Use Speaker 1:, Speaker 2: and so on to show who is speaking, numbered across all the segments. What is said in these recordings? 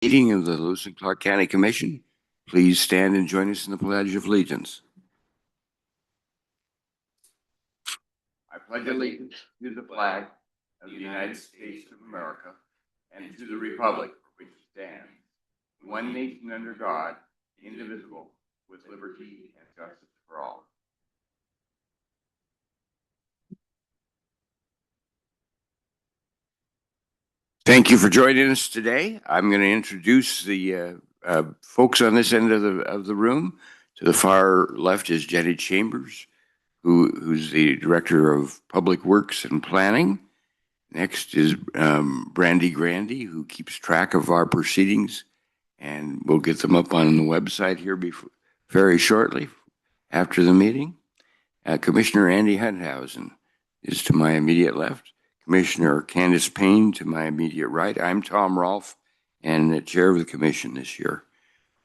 Speaker 1: Meeting of the Lewis and Clark County Commission. Please stand and join us in the Pledge of Allegiance. I pledge allegiance to the flag of the United States of America and to the republic for which it stands, one nation under God, indivisible, with liberty and justice for all. Thank you for joining us today. I'm going to introduce the folks on this end of the room. To the far left is Jenny Chambers, who's the Director of Public Works and Planning. Next is Brandy Grandy, who keeps track of our proceedings, and we'll get them up on the website here very shortly after the meeting. Commissioner Andy Hunthausen is to my immediate left. Commissioner Candace Payne to my immediate right. I'm Tom Rolfe, and the chair of the commission this year.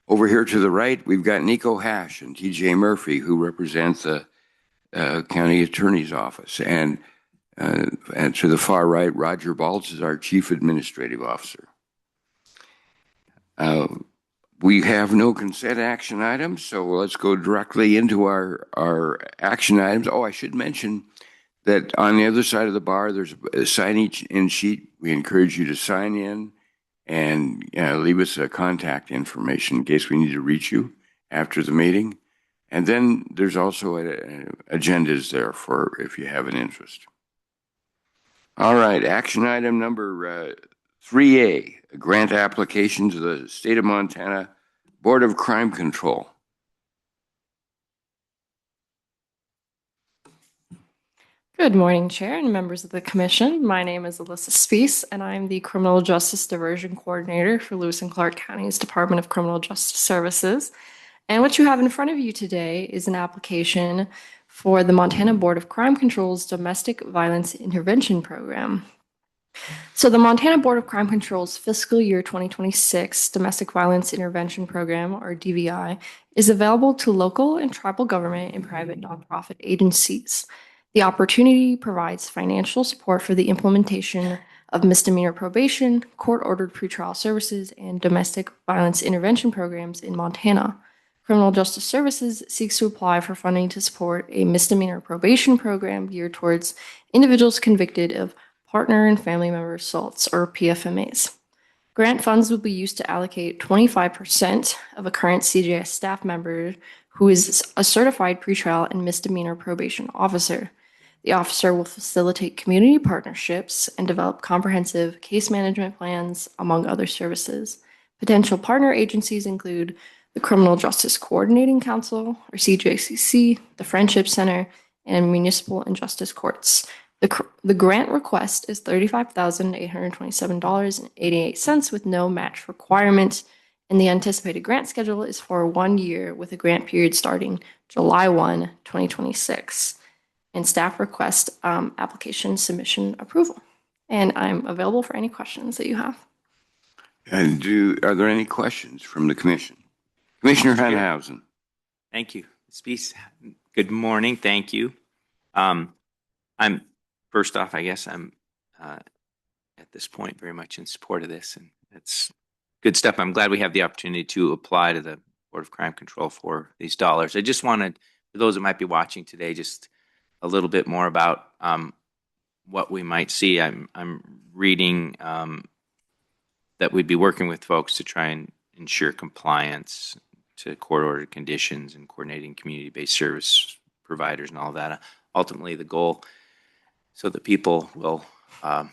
Speaker 1: Over here to the right, we've got Nico Hash and TJ Murphy, who represent the county attorney's office. And to the far right, Roger Baltz is our chief administrative officer. We have no consent action items, so let's go directly into our action items. Oh, I should mention that on the other side of the bar, there's a sign-in sheet. We encourage you to sign in and leave us a contact information in case we need to reach you after the meeting. And then there's also agendas there for if you have an interest. All right, action item number 3A, a grant application to the State of Montana Board of Crime Control.
Speaker 2: Good morning, Chair and members of the Commission. My name is Alyssa Spies, and I'm the Criminal Justice Diversion Coordinator for Lewis and Clark County's Department of Criminal Justice Services. And what you have in front of you today is an application for the Montana Board of Crime Control's Domestic Violence Intervention Program. So the Montana Board of Crime Control's fiscal year 2026 Domestic Violence Intervention Program, or DVI, is available to local and tribal government and private nonprofit agencies. The opportunity provides financial support for the implementation of misdemeanor probation, court-ordered pretrial services, and domestic violence intervention programs in Montana. Criminal Justice Services seeks to apply for funding to support a misdemeanor probation program geared towards individuals convicted of partner and family member assaults, or PFMAs. Grant funds will be used to allocate 25% of a current CJS staff member who is a certified pretrial and misdemeanor probation officer. The officer will facilitate community partnerships and develop comprehensive case management plans, among other services. Potential partner agencies include the Criminal Justice Coordinating Council, or CJCC, the Friendship Center, and municipal and justice courts. The grant request is $35,827.88 with no match requirement, and the anticipated grant schedule is for 1 year with a grant period starting July 1, 2026. And staff request application submission approval. And I'm available for any questions that you have.
Speaker 1: And are there any questions from the commission? Commissioner Hunthausen.
Speaker 3: Thank you. Spies, good morning. Thank you. I'm first off, I guess I'm at this point very much in support of this, and it's good stuff. I'm glad we have the opportunity to apply to the Board of Crime Control for these dollars. I just wanted, for those that might be watching today, just a little bit more about what we might see. I'm reading that we'd be working with folks to try and ensure compliance to court-ordered conditions and coordinating community-based service providers and all that. Ultimately, the goal so that people will not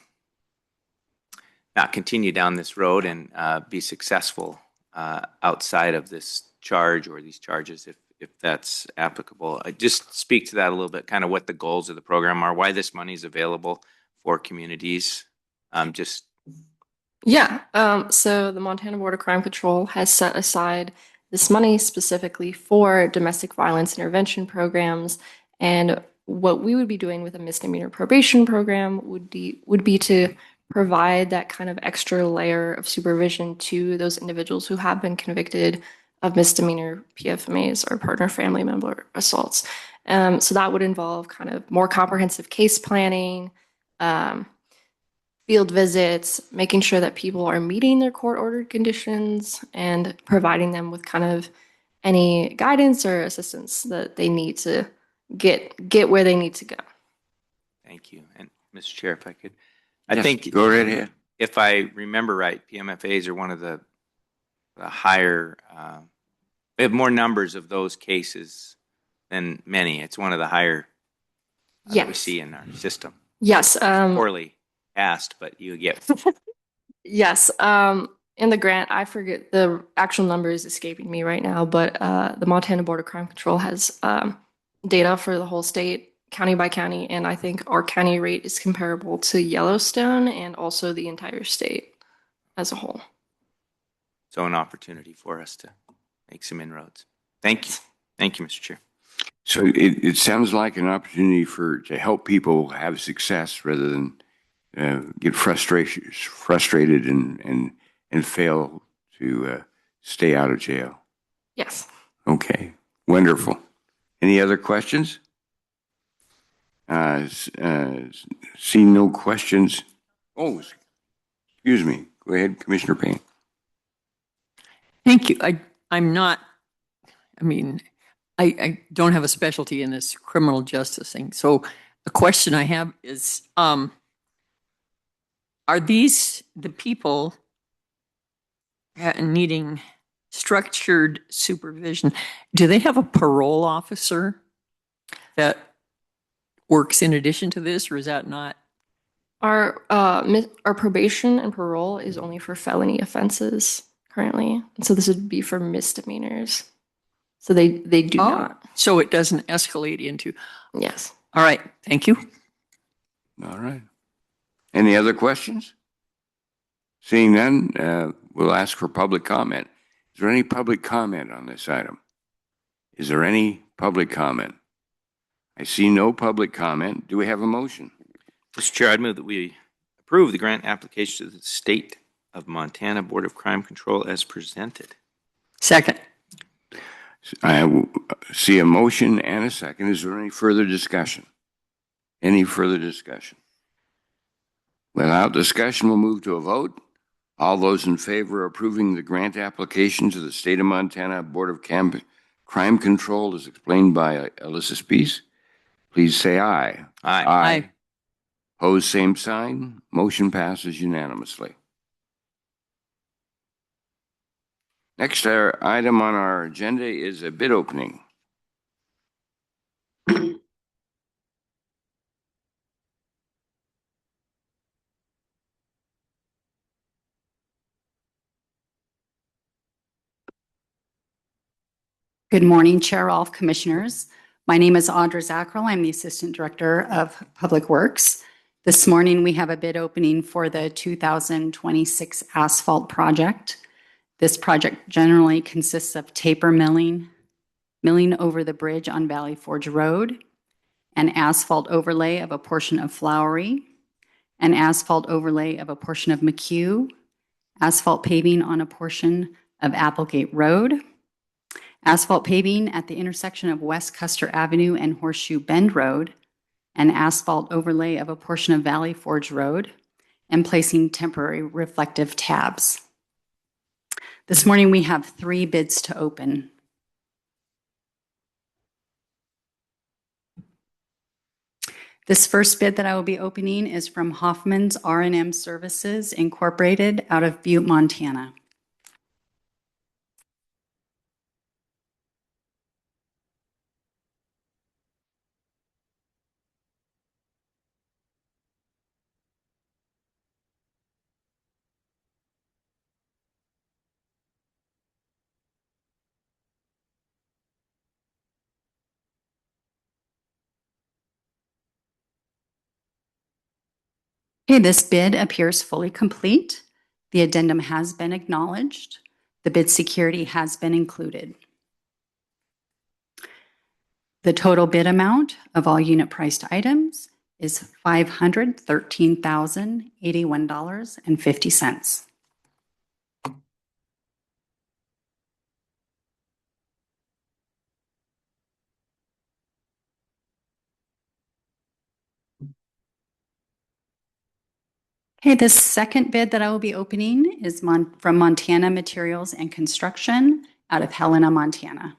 Speaker 3: continue down this road and be successful outside of this charge or these charges if that's applicable. I just speak to that a little bit, kind of what the goals of the program are, why this money is available for communities.
Speaker 2: So the Montana Board of Crime Control has set aside this money specifically for domestic violence intervention programs. And what we would be doing with a misdemeanor probation program would be to provide that kind of extra layer of supervision to those individuals who have been convicted of misdemeanor PFMAs or partner family member assaults. So that would involve kind of more comprehensive case planning, field visits, making sure that people are meeting their court-ordered conditions, and providing them with kind of any guidance or assistance that they need to get where they need to go.
Speaker 3: Thank you. And Mr. Chair, if I could, I
Speaker 1: Yes,
Speaker 3: think
Speaker 1: go right ahead.
Speaker 3: if I remember right, PMFAs are one of the higher, we have more numbers of those cases than many. It's one of the higher that we
Speaker 2: Yes.
Speaker 3: see in our system.
Speaker 2: Yes.
Speaker 3: Poorly asked, but you get.
Speaker 2: Yes. In the grant, I forget the actual number is escaping me right now, but the Montana Board of Crime Control has data for the whole state, county by county, and I think our county rate is comparable to Yellowstone and also the entire state as a whole.
Speaker 3: So an opportunity for us to make some inroads. Thank you. Thank you, Mr. Chair.
Speaker 1: So it sounds like an opportunity to help people have success rather than get frustrated and fail to stay out of jail.
Speaker 2: Yes.
Speaker 1: Okay, wonderful. Any other questions? See no questions. Oh, excuse me. Go ahead, Commissioner Payne.
Speaker 4: Thank you. I'm not, I mean, I don't have a specialty in this criminal justice thing. So the question I have is, are these the people needing structured supervision? Do they have a parole officer that works in addition to this, or is that not?
Speaker 2: Our probation and parole is only for felony offenses currently, and so this would be for misdemeanors. So they do not.
Speaker 4: So it doesn't escalate into.
Speaker 2: Yes.
Speaker 4: All right. Thank you.
Speaker 1: All right. Any other questions? Seeing none, we'll ask for public comment. Is there any public comment on this item? Is there any public comment? I see no public comment. Do we have a motion?
Speaker 3: Mr. Chair, I'd move that we approve the grant application to the State of Montana Board of Crime Control as presented.
Speaker 4: Second.
Speaker 1: I see a motion and a second. Is there any further discussion? Any further discussion? Without discussion, we'll move to a vote. All those in favor of approving the grant application to the State of Montana Board of Crime Control as explained by Alyssa Spies, please say aye.
Speaker 3: Aye.
Speaker 4: Aye.
Speaker 1: Opposed, same sign. Motion passes unanimously. Next item on our agenda is a bid opening.
Speaker 5: Good morning, Chair, all commissioners. My name is Audra Zackrell. I'm the Assistant Director of Public Works. This morning, we have a bid opening for the 2026 asphalt project. This project generally consists of taper milling over the bridge on Valley Forge Road, an asphalt overlay of a portion of Flowery, an asphalt overlay of a portion of McHugh, asphalt paving on a portion of Applegate Road, asphalt paving at the intersection of West Custer Avenue and Horseshoe Bend Road, an asphalt overlay of a portion of Valley Forge Road, and placing temporary reflective tabs. This morning we have 3 bids to open. This first bid that I will be opening is from Hoffman's R&M Services Incorporated out of Butte, Montana. Okay, this bid appears fully complete. The addendum has been acknowledged. The bid security has been included. The total bid amount of all unit priced items is $513,081.50. Okay, the second bid that I will be opening is from Montana Materials and Construction out of Helena, Montana.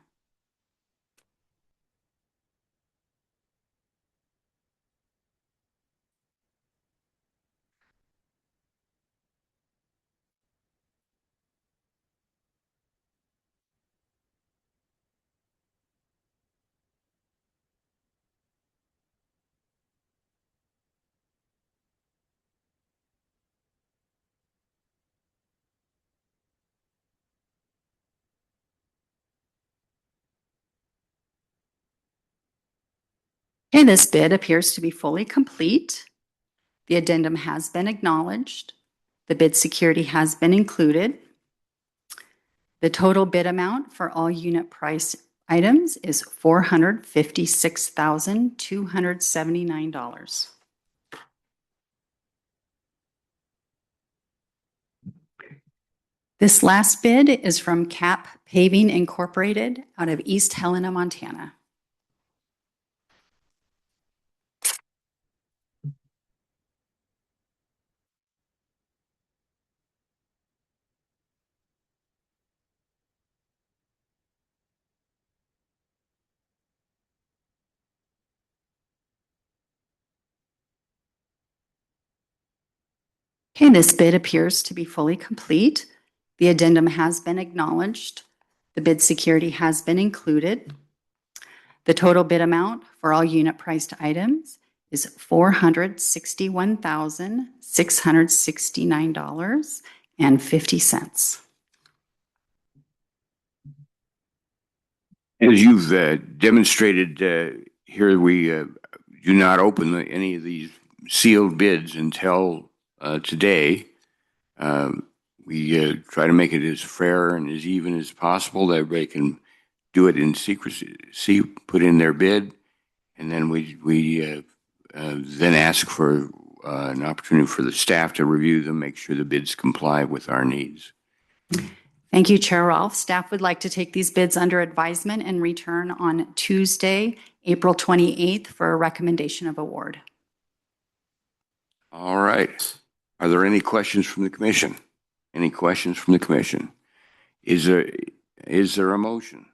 Speaker 5: Okay, this bid appears to be fully complete. The addendum has been acknowledged. The bid security has been included. The total bid amount for all unit price items is $456,279. This last bid is from CAP Paving Incorporated out of East Helena, Montana. Okay, this bid appears to be fully complete. The addendum has been acknowledged. The bid security has been included. The total bid amount for all unit priced items is $461,669.50.
Speaker 1: As you've demonstrated here, we do not open any of these sealed bids until today. We try to make it as fair and as even as possible that everybody can do it in secrecy, put in their bid, and then we then ask for an opportunity for the staff to review them, make sure the bids comply with our needs.
Speaker 5: Thank you, Chair Rolfe. Staff would like to take these bids under advisement and return on Tuesday, April 28th for a recommendation of award.
Speaker 1: All right. Are there any questions from the commission? Any questions from the commission? Is there a motion?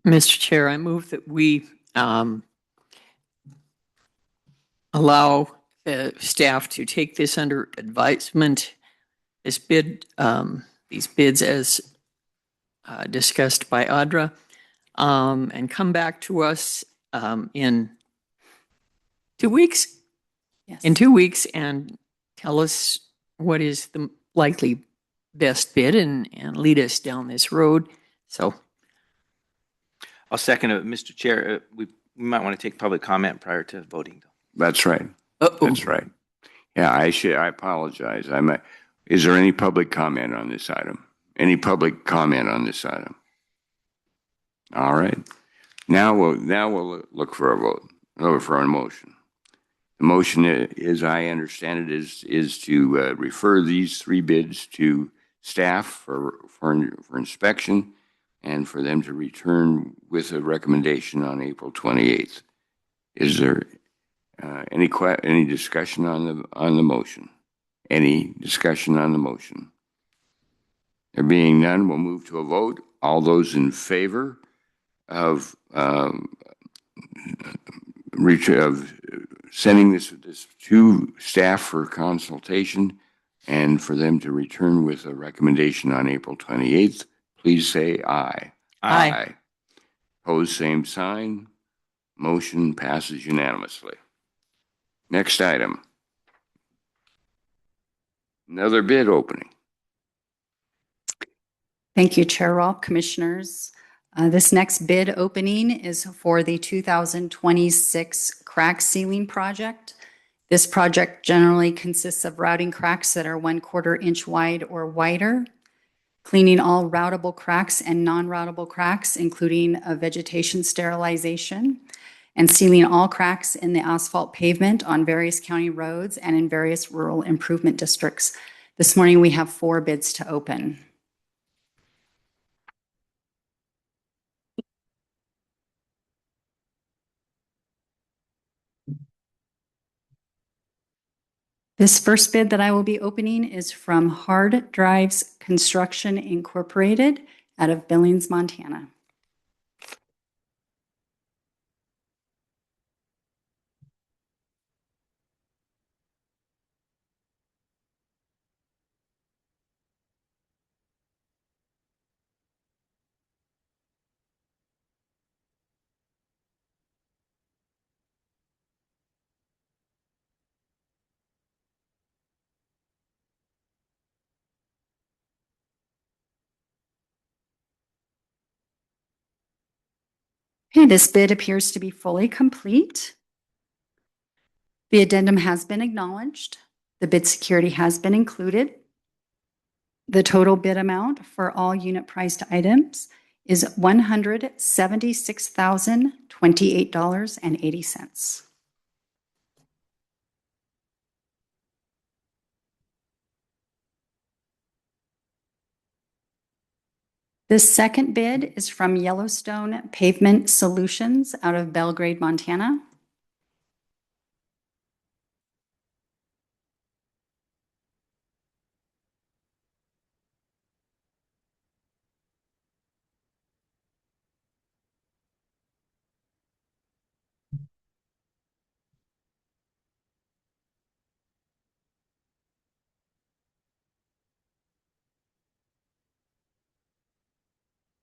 Speaker 4: Mr. Chair, I move that we allow staff to take this under advisement, this bid, these bids as discussed by Audra, and come back to us in 2 weeks.
Speaker 5: Yes.
Speaker 4: In 2 weeks, and tell us what is the likely best bid and lead us down this road. So
Speaker 3: I'll second it. Mr. Chair, we might want to take public comment prior to voting.
Speaker 1: That's right.
Speaker 4: uh-oh.
Speaker 1: That's right. Yeah, I apologize. Is there any public comment on this item? Any public comment on this item? All right. Now we'll look for a vote, or for a motion. The motion is, I understand it, is to refer these three bids to staff for inspection and for them to return with a recommendation on April 28th. Is there any discussion on the motion? Any discussion on the motion? There being none, we'll move to a vote. All those in favor of sending this to staff for consultation and for them to return with a recommendation on April 28th, please say aye.
Speaker 4: Aye.
Speaker 1: Opposed, same sign. Motion passes unanimously. Next item. Another bid opening.
Speaker 5: Thank you, Chair Rolfe, Commissioners. This next bid opening is for the 2026 crack sealing project. This project generally consists of routing cracks that are 1/4 inch wide or wider, cleaning all routable cracks and non-routable cracks, including a vegetation sterilization, and sealing all cracks in the asphalt pavement on various county roads and in various rural improvement districts. This morning, we have 4 bids to open. This first bid that I will be opening is from Hard Drives Construction Incorporated out of Billings, Montana. Okay, this bid appears to be fully complete. The addendum has been acknowledged. The bid security has been included. The total bid amount for all unit priced items is $176,028.80. The second bid is from Yellowstone Pavement Solutions out of Belgrade, Montana.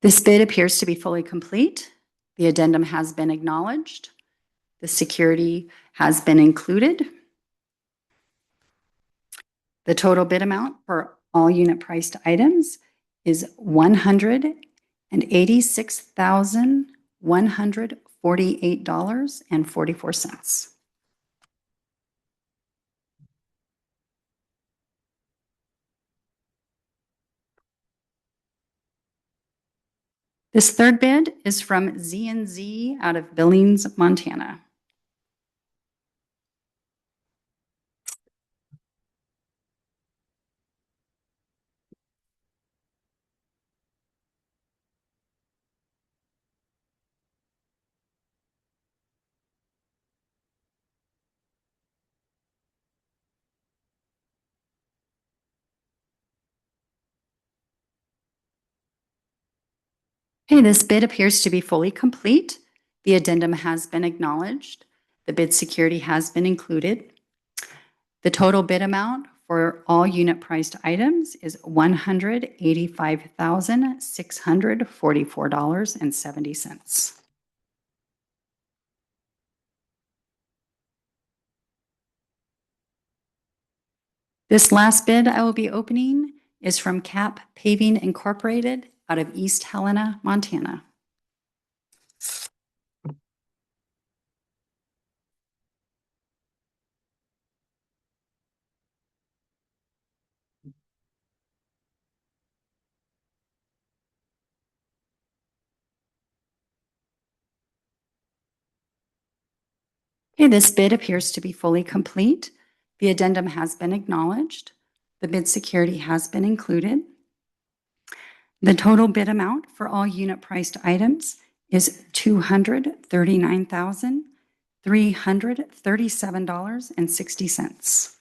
Speaker 5: This bid appears to be fully complete. The addendum has been acknowledged. The security has been included. The total bid amount for all unit priced items is $186,148.44. This third bid is from Z&Z out of Billings, Montana. Okay, this bid appears to be fully complete. The addendum has been acknowledged. The bid security has been included. The total bid amount for all unit priced items is $185,644.70. This last bid I will be opening is from Cap Paving Incorporated out of East Helena, Montana. Okay, this bid appears to be fully complete. The addendum has been acknowledged. The bid security has been included. The total bid amount for all unit priced items is $239,337.60.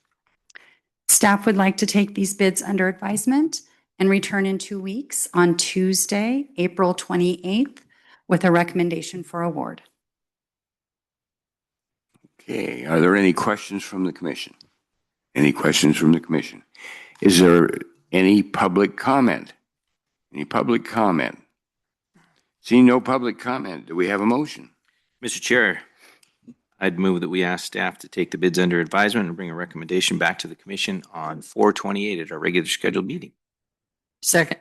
Speaker 5: Staff would like to take these bids under advisement and return in 2 weeks on Tuesday, April 28th, with a recommendation for award.
Speaker 1: Okay, are there any questions from the commission? Any questions from the commission? Is there any public comment? Any public comment? Seeing no public comment, do we have a motion?
Speaker 3: Mr. Chair, I'd move that we ask staff to take the bids under advisement and bring a recommendation back to the commission on 4/28 at our regular scheduled meeting.
Speaker 4: Second.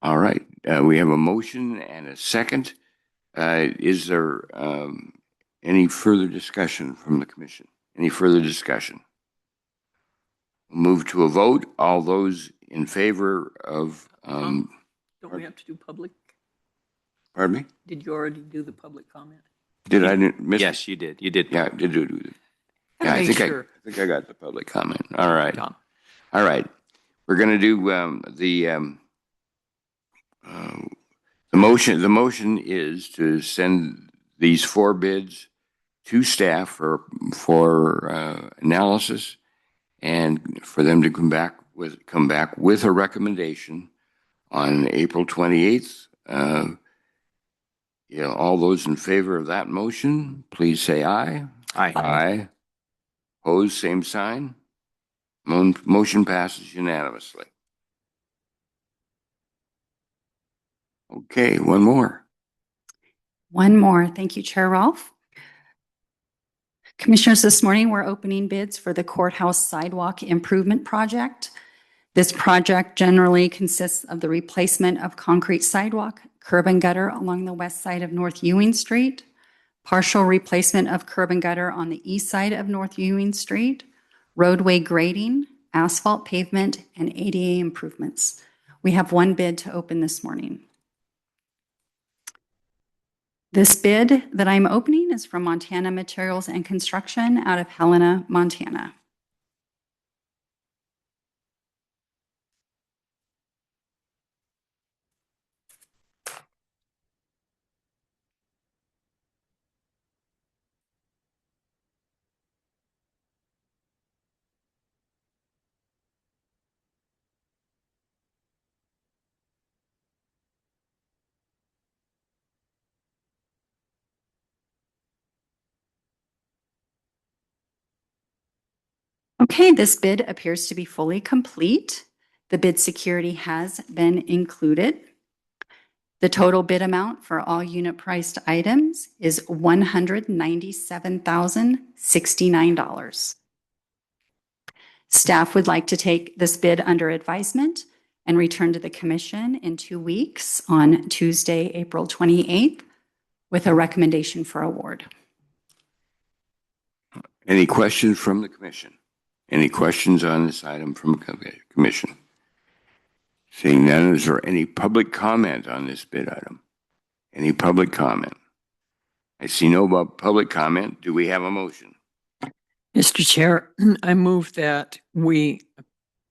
Speaker 1: All right, we have a motion and a second. Is there any further discussion from the commission? Any further discussion? We'll move to a vote. All those in favor of,
Speaker 4: Don't we have to do public?
Speaker 1: pardon me?
Speaker 4: Did you already do the public comment?
Speaker 1: Did I miss?
Speaker 3: Yes, you did. You did.
Speaker 1: Yeah, I did do it. Yeah, I
Speaker 4: Make
Speaker 1: think
Speaker 4: sure.
Speaker 1: I think I got the public comment. All right.
Speaker 4: Done.
Speaker 1: All right. We're going to do the motion. The motion is to send these 4 bids to staff for analysis and for them to come back with a recommendation on April 28th. All those in favor of that motion, please say aye.
Speaker 3: Aye.
Speaker 1: Aye. Opposed, same sign. Motion passes unanimously. Okay, one more.
Speaker 5: One more. Thank you, Chair Rolfe. Commissioners, this morning we're opening bids for the courthouse sidewalk improvement project. This project generally consists of the replacement of concrete sidewalk, curb and gutter along the west side of North Ewing Street, partial replacement of curb and gutter on the east side of North Ewing Street, roadway grading, asphalt pavement, and ADA improvements. We have one bid to open this morning. This bid that I'm opening is from Montana Materials and Construction out of Helena, Montana. Okay, this bid appears to be fully complete. The bid security has been included. The total bid amount for all unit priced items is $197,069. Staff would like to take this bid under advisement and return to the commission in 2 weeks on Tuesday, April 28th, with a recommendation for award.
Speaker 1: Any questions from the commission? Any questions on this item from the commission? Seeing none, is there any public comment on this bid item? Any public comment? I see no public comment. Do we have a motion?
Speaker 4: Mr. Chair, I move that we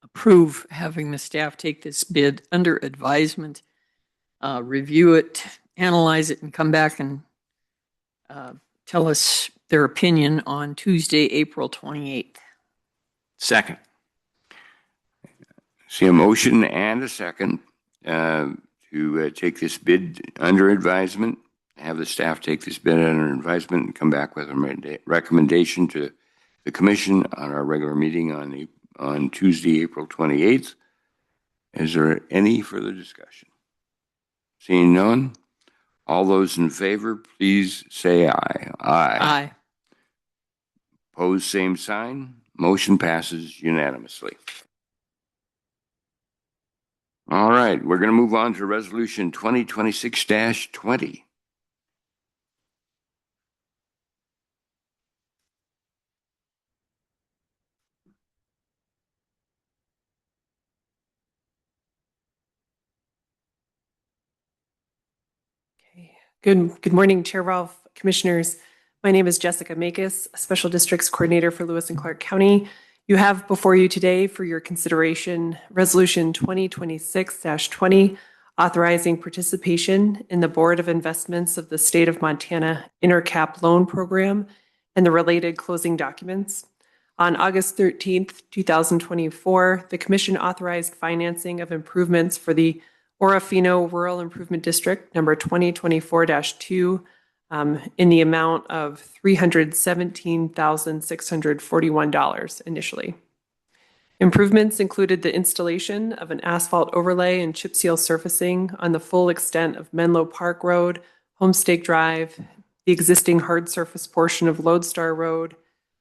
Speaker 4: approve having the staff take this bid under advisement, review it, analyze it, and come back and tell us their opinion on Tuesday, April 28th.
Speaker 3: Second.
Speaker 1: See a motion and a second to take this bid under advisement, have the staff take this bid under advisement and come back with a recommendation to the commission on our regular meeting on Tuesday, April 28th. Is there any further discussion? Seeing none, all those in favor, please say aye. Aye.
Speaker 4: Aye.
Speaker 1: Opposed, same sign. Motion passes unanimously. All right, we're going to move on to Resolution 2026-20.
Speaker 6: Good morning, Chair Rolfe, Commissioners. My name is Jessica Makis, Special Districts Coordinator for Lewis and Clark County. You have before you today for your consideration Resolution 2026-20, authorizing participation in the Board of Investments of the State of Montana Intercap Loan Program and the related closing documents. On August 13th, 2024, the Commission authorized financing of improvements for the Orofino Rural Improvement District number 2024-2 in the amount of $317,641 initially. Improvements included the installation of an asphalt overlay and chip seal surfacing on the full extent of Menlo Park Road, Homestake Drive, the existing hard surface portion of Lodestar Road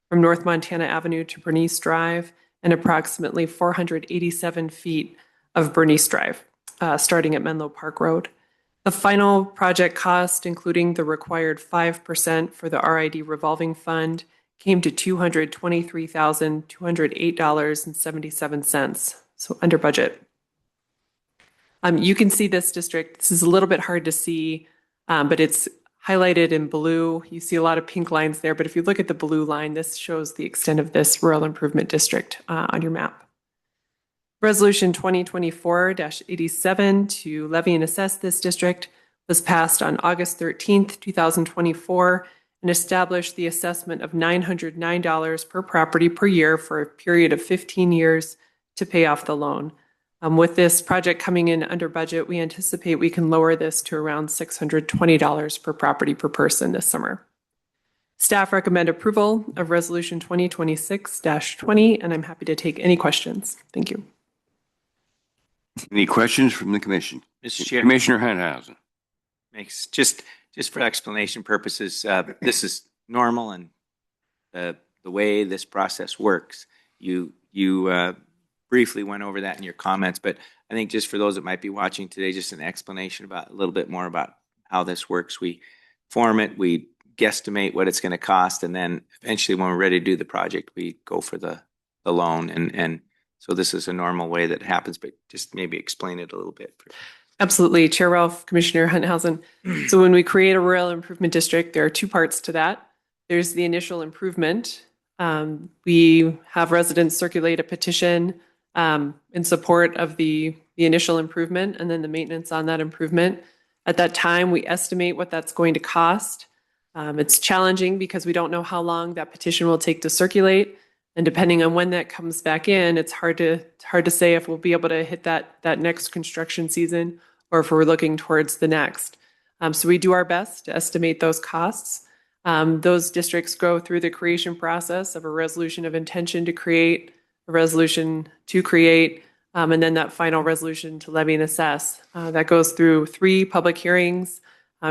Speaker 6: from North Montana Avenue to Bernice Drive, and approximately 487 feet of Bernice Drive, starting at Menlo Park Road. The final project cost, including the required 5% for the RID revolving fund, came to $223,208.77, so under budget. You can see this district. This is a little bit hard to see, but it's highlighted in blue. You see a lot of pink lines there, but if you look at the blue line, this shows the extent of this rural improvement district on your map. Resolution 2024-87 to levy and assess this district was passed on August 13th, 2024, and establish the assessment of $909 per property per year for a period of 15 years to pay off the loan. With this project coming in under budget, we anticipate we can lower this to around $620 per property per person this summer. Staff recommend approval of Resolution 2026-20, and I'm happy to take any questions. Thank you.
Speaker 1: Any questions from the commission?
Speaker 3: Mr. Chair.
Speaker 1: Commissioner Hunthausen.
Speaker 3: Makes just for explanation purposes, this is normal and the way this process works. You briefly went over that in your comments, but I think just for those that might be watching today, just an explanation about a little bit more about how this works. We form it, we guesstimate what it's going to cost, and then eventually when we're ready to do the project, we go for the loan. And so this is a normal way that happens, but just maybe explain it a little bit.
Speaker 6: Absolutely. Chair Ralph, Commissioner Hunthausen. So when we create a rural improvement district, there are two parts to that. There's the initial improvement. We have residents circulate a petition in support of the initial improvement and then the maintenance on that improvement. At that time, we estimate what that's going to cost. It's challenging because we don't know how long that petition will take to circulate. And depending on when that comes back in, it's hard to say if we'll be able to hit that next construction season or if we're looking towards the next. So we do our best to estimate those costs. Those districts go through the creation process of a resolution of intention to create, a resolution to create, and then that final resolution to levy and assess. That goes through 3 public hearings,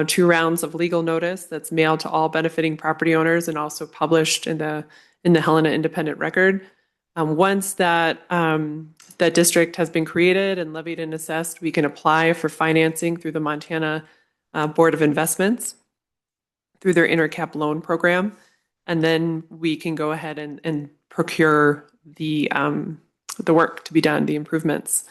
Speaker 6: 2 rounds of legal notice that's mailed to all benefiting property owners and also published in the Helena Independent Record. Once that district has been created and levied and assessed, we can apply for financing through the Montana Board of Investments through their intercap loan program, and then we can go ahead and procure the work to be done, the improvements.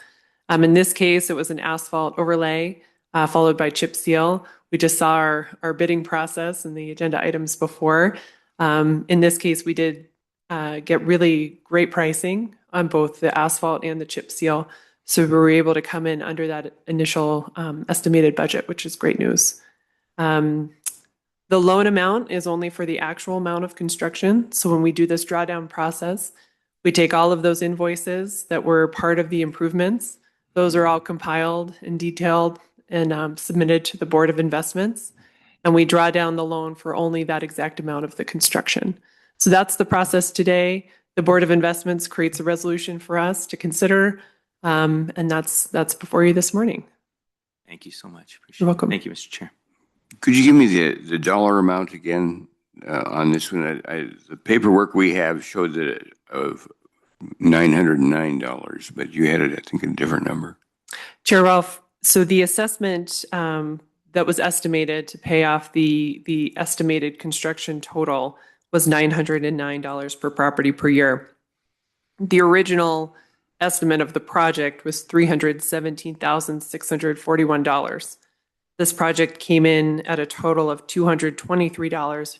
Speaker 6: In this case, it was an asphalt overlay followed by chip seal. We just saw our bidding process and the agenda items before. In this case, we did get really great pricing on both the asphalt and the chip seal. So we were able to come in under that initial estimated budget, which is great news. The loan amount is only for the actual amount of construction. So when we do this drawdown process, we take all of those invoices that were part of the improvements. Those are all compiled and detailed and submitted to the Board of Investments. And we draw down the loan for only that exact amount of the construction. So that's the process today. The Board of Investments creates a resolution for us to consider, and that's before you this morning.
Speaker 3: Thank you so much. Appreciate
Speaker 6: You're welcome.
Speaker 3: Thank you, Mr. Chair.
Speaker 1: Could you give me the dollar amount again on this one? The paperwork we have showed that of $909, but you had it, I think, a different number.
Speaker 6: Chair Ralph, so the assessment that was estimated to pay off the estimated construction total was $909 per property per year. The original estimate of the project was $317,641. This project came in at a total of $223,000.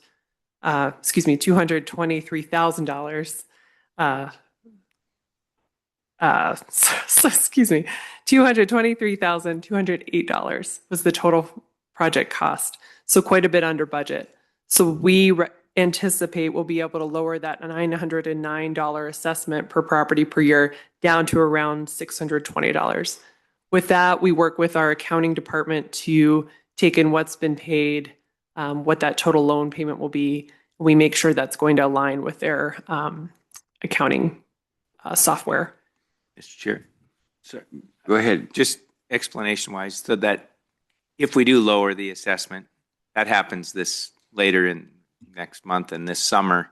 Speaker 6: $223,208 was the total project cost. So quite a bit under budget. So we anticipate we'll be able to lower that $909 assessment per property per year down to around $620. With that, we work with our accounting department to take in what's been paid, what that total loan payment will be. We make sure that's going to align with their accounting software.
Speaker 3: Mr. Chair.
Speaker 1: So, go ahead.
Speaker 3: Just explanation-wise, so that if we do lower the assessment, that happens this later in next month and this summer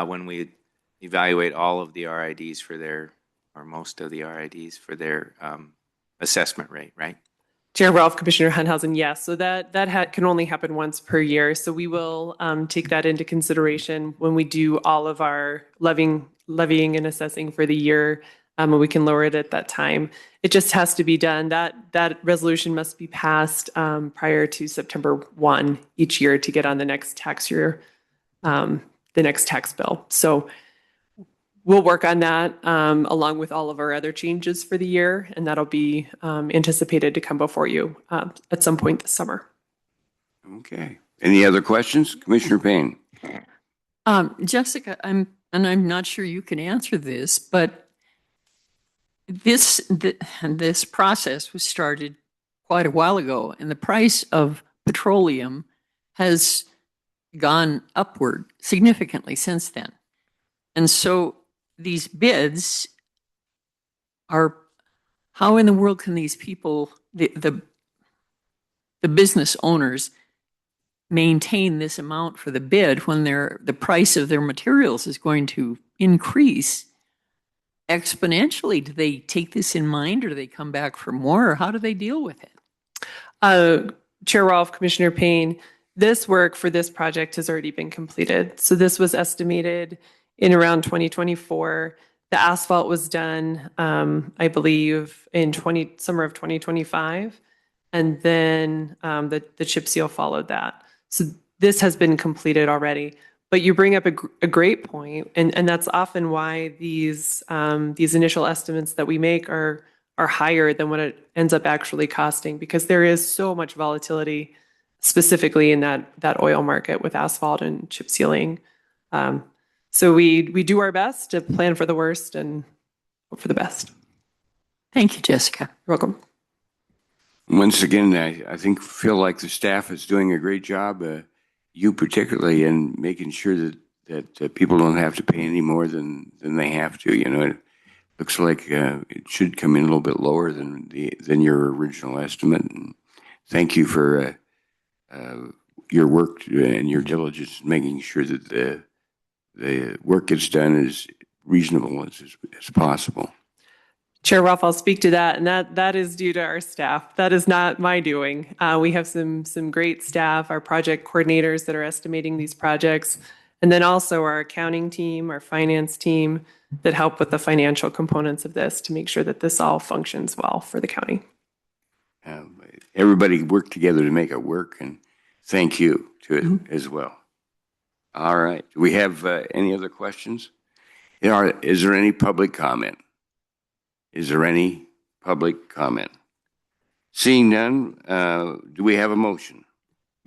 Speaker 3: when we evaluate all of the RIDs for their, or most of the RIDs for their assessment rate, right?
Speaker 6: Chair Ralph, Commissioner Hunthausen, yes. So that can only happen once per year. So we will take that into consideration when we do all of our levying and assessing for the year, and we can lower it at that time. It just has to be done. That resolution must be passed prior to September 1 each year to get on the next tax year, the next tax bill. So we'll work on that along with all of our other changes for the year, and that'll be anticipated to come before you at some point this summer.
Speaker 1: Okay. Any other questions? Commissioner Payne?
Speaker 4: Jessica, I'm not sure you can answer this, but this process was started quite a while ago, and the price of petroleum has gone upward significantly since then. And so these bids are, how in the world can these people, the business owners, maintain this amount for the bid when the price of their materials is going to increase exponentially? Do they take this in mind, or do they come back for more, or how do they deal with it?
Speaker 6: Chair Rolfe, Commissioner Payne, this work for this project has already been completed. So this was estimated in around 2024. The asphalt was done, I believe, in summer of 2025. And then the chip seal followed that. So this has been completed already. But you bring up a great point, and that's often why these initial estimates that we make are higher than what it ends up actually costing, because there is so much volatility, specifically in that oil market with asphalt and chip sealing. So we do our best to plan for the worst and hope for the best.
Speaker 4: Thank you, Jessica.
Speaker 6: You're welcome.
Speaker 1: Once again, I feel like the staff is doing a great job, you particularly, in making sure that people don't have to pay any more than they have to. You know, it looks like it should come in a little bit lower than your original estimate. And thank you for your work and your diligence in making sure that the work gets done as reasonable as possible.
Speaker 6: Chair Rolfe, I'll speak to that, and that is due to our staff. That is not my doing. We have some great staff, our project coordinators that are estimating these projects, and then also our accounting team, our finance team that help with the financial components of this to make sure that this all functions well for the county.
Speaker 1: Everybody worked together to make it work, and thank you to it as well. All right. Do we have any other questions? Is there any public comment? Is there any public comment? Seeing none, do we have a motion?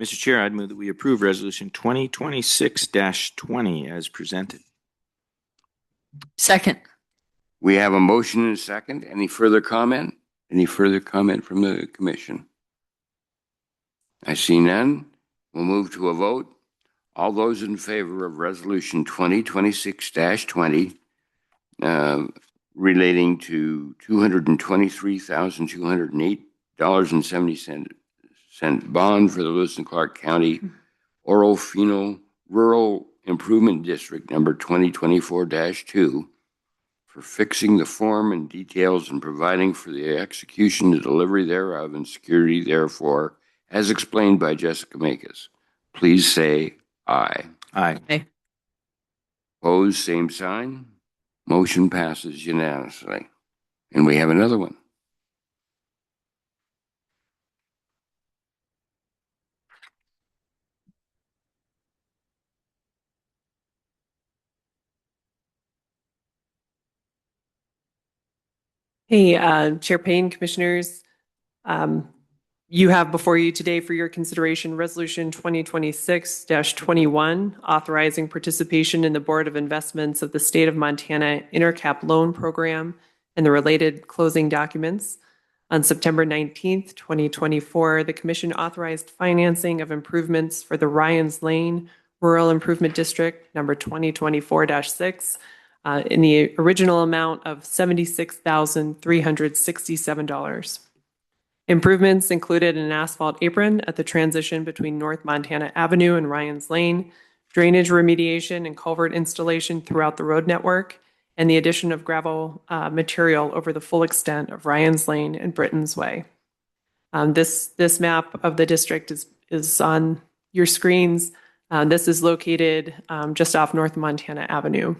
Speaker 3: Mr. Chair, I'd move that we approve Resolution 2026-20 as presented.
Speaker 4: Second.
Speaker 1: We have a motion and a second. Any further comment? Any further comment from the commission? I see none. We'll move to a vote. All those in favor of Resolution 2026-20, relating to $223,208.70 bond for the Lewis and Clark County Orofino Rural Improvement District number 2024-2 for fixing the form and details and providing for the execution and delivery thereof and security therefore, as explained by Jessica Makis. Please say aye.
Speaker 3: Aye.
Speaker 4: Aye.
Speaker 1: Opposed, same sign. Motion passes unanimously. And we have another one.
Speaker 6: Hey, Chair Payne, Commissioners, you have before you today for your consideration Resolution 2026-21, authorizing participation in the Board of Investments of the State of Montana Intercap Loan Program and the related closing documents. On September 19th, 2024, the Commission authorized financing of improvements for the Ryans Lane Rural Improvement District, number 2024-6, in the original amount of $76,367. Improvements included an asphalt apron at the transition between North Montana Avenue and Ryans Lane, drainage remediation and culvert installation throughout the road network, and the addition of gravel material over the full extent of Ryans Lane and Britton's Way. This map of the district is on your screens. This is located just off North Montana Avenue.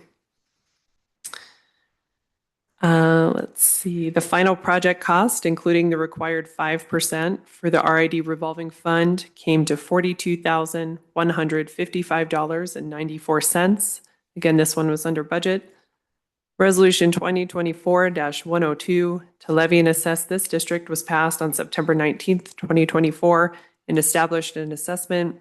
Speaker 6: Let's see, the final project cost, including the required 5% for the RID revolving fund, came to $42,155.94. Again, this one was under budget. Resolution 2024-102 to levy and assess this district was passed on September 19th, 2024, and established an assessment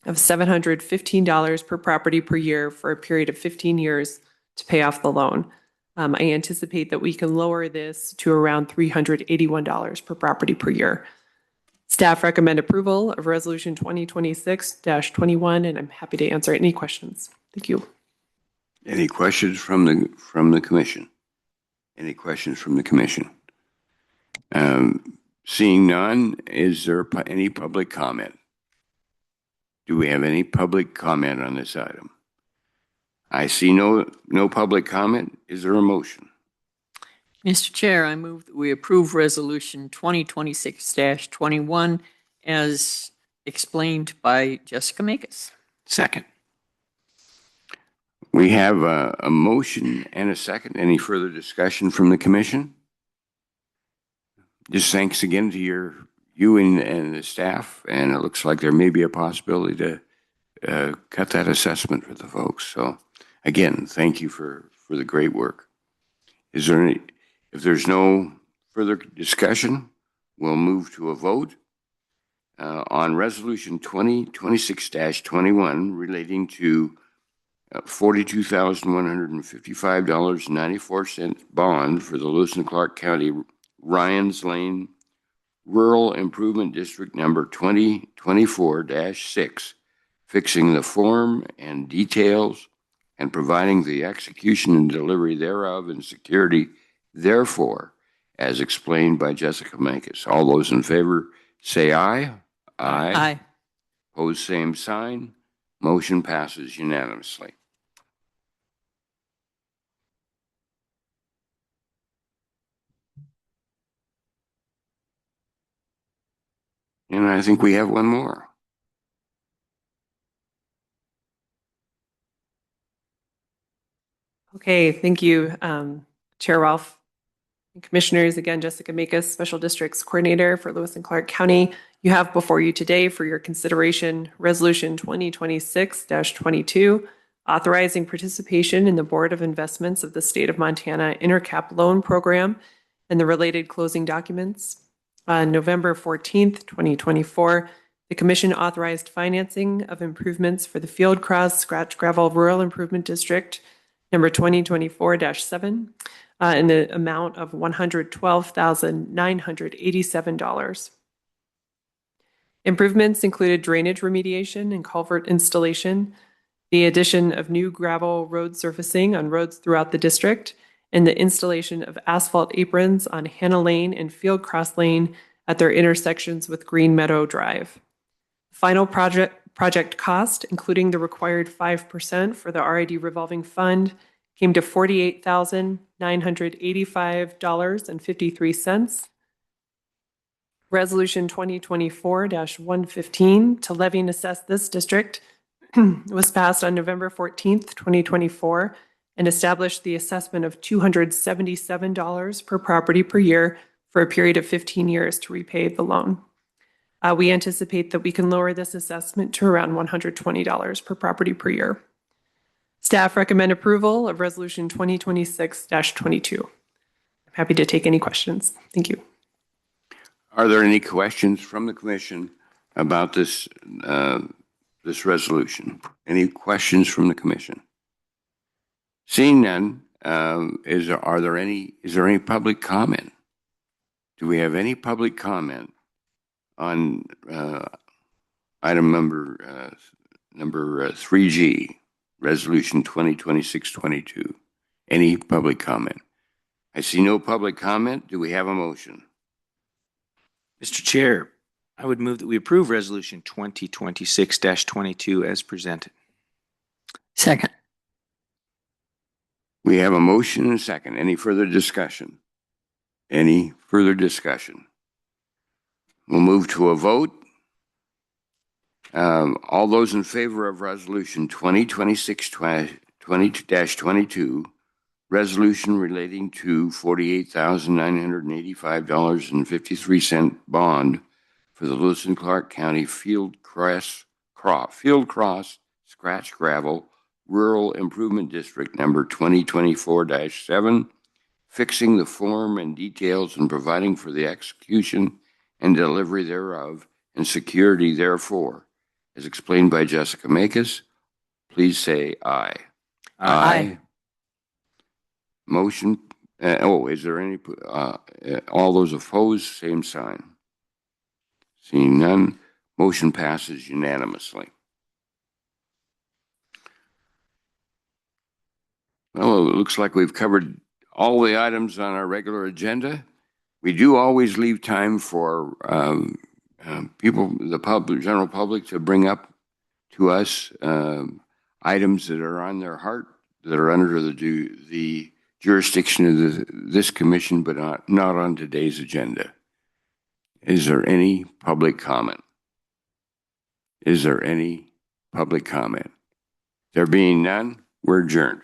Speaker 6: of $715 per property per year for a period of 15 years to pay off the loan. I anticipate that we can lower this to around $381 per property per year. Staff recommend approval of Resolution 2026-21, and I'm happy to answer any questions. Thank you.
Speaker 1: Any questions from the commission? Any questions from the commission? Seeing none, is there any public comment? Do we have any public comment on this item? I see no public comment. Is there a motion?
Speaker 4: Mr. Chair, I move that we approve Resolution 2026-21 as explained by Jessica Makis.
Speaker 3: Second.
Speaker 1: We have a motion and a second. Any further discussion from the commission? Just thanks again to you and the staff, and it looks like there may be a possibility to cut that assessment for the folks. So again, thank you for the great work. Is there any, if there's no further discussion, we'll move to a vote on Resolution 2026-21 relating to $42,155.94 bond for the Lewis and Clark County Ryans Lane Rural Improvement District number 2024-6, fixing the form and details and providing the execution and delivery thereof and security therefore, as explained by Jessica Makis. All those in favor say aye. Aye.
Speaker 4: Aye.
Speaker 1: Opposed, same sign. Motion passes unanimously. And I think we have one more.
Speaker 6: Okay, thank you, Chair Ralph. And Commissioners, again, Jessica Makis, Special Districts Coordinator for Lewis and Clark County. You have before you today for your consideration Resolution 2026-22, authorizing participation in the Board of Investments of the State of Montana Intercap Loan Program and the related closing documents. On November 14th, 2024, the Commission authorized financing of improvements for the Field Cross Scratch Gravel Rural Improvement District, number 2024-7, in the amount of $112,987. Improvements included drainage remediation and culvert installation, the addition of new gravel road surfacing on roads throughout the district, and the installation of asphalt aprons on Hannah Lane and Field Cross Lane at their intersections with Green Meadow Drive. Final project cost, including the required 5% for the RID revolving fund, came to $48,985.53. Resolution 2024-115 to levy and assess this district was passed on November 14th, 2024, and established the assessment of $277 per property per year for a period of 15 years to repay the loan. We anticipate that we can lower this assessment to around $120 per property per year. Staff recommend approval of Resolution 2026-22. I'm happy to take any questions. Thank you.
Speaker 1: Are there any questions from the commission about this resolution? Any questions from the commission? Seeing none, is there any public comment? Do we have any public comment on item number 3G, Resolution 2026-22? Any public comment? I see no public comment. Do we have a motion?
Speaker 3: Mr. Chair, I would move that we approve Resolution 2026-22 as presented.
Speaker 4: Second.
Speaker 1: We have a motion and a second. Any further discussion? Any further discussion? We'll move to a vote. All those in favor of Resolution 2026-22, resolution relating to $48,985.53 bond for the Lewis and Clark County Field Cross Scratch Gravel Rural Improvement District number 2024-7, fixing the form and details and providing for the execution and delivery thereof and security therefore, as explained by Jessica Makis, please say aye.
Speaker 4: Aye.
Speaker 1: Motion, is there any, all those opposed, same sign. Seeing none, motion passes unanimously. Well, it looks like we've covered all the items on our regular agenda. We do always leave time for people, the general public, to bring up to us items that are on their heart, that are under the jurisdiction of this commission, but not on today's agenda. Is there any public comment? Is there any public comment? There being none, we're adjourned.